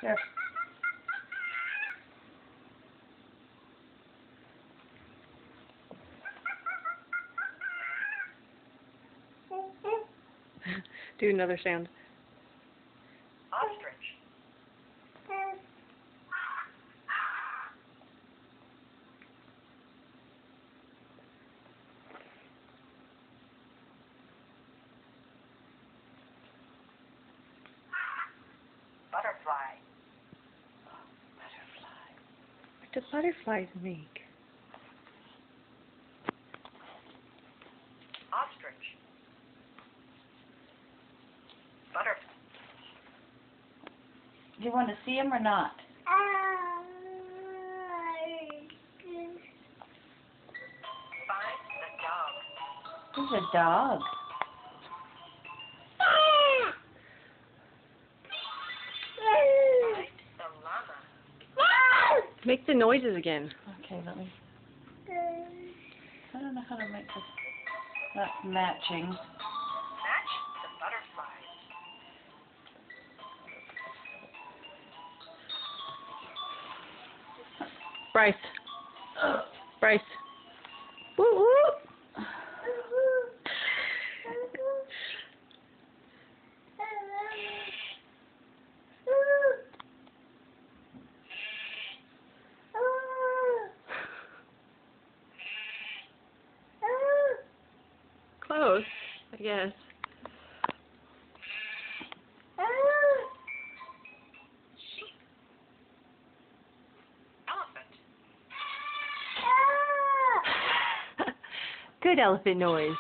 Here. Do another sound. Ostrich. Butterfly. What do butterflies make? Ostrich. Butterfly. Do you want to see him or not? Find the dog. There's a dog. Find the llama. Make the noises again. Okay, let me. I don't know how to make this. That's matching. Match the butterflies. Bryce. Bryce. Woo woo. Close, I guess. Sheep. Elephant. Good elephant noise.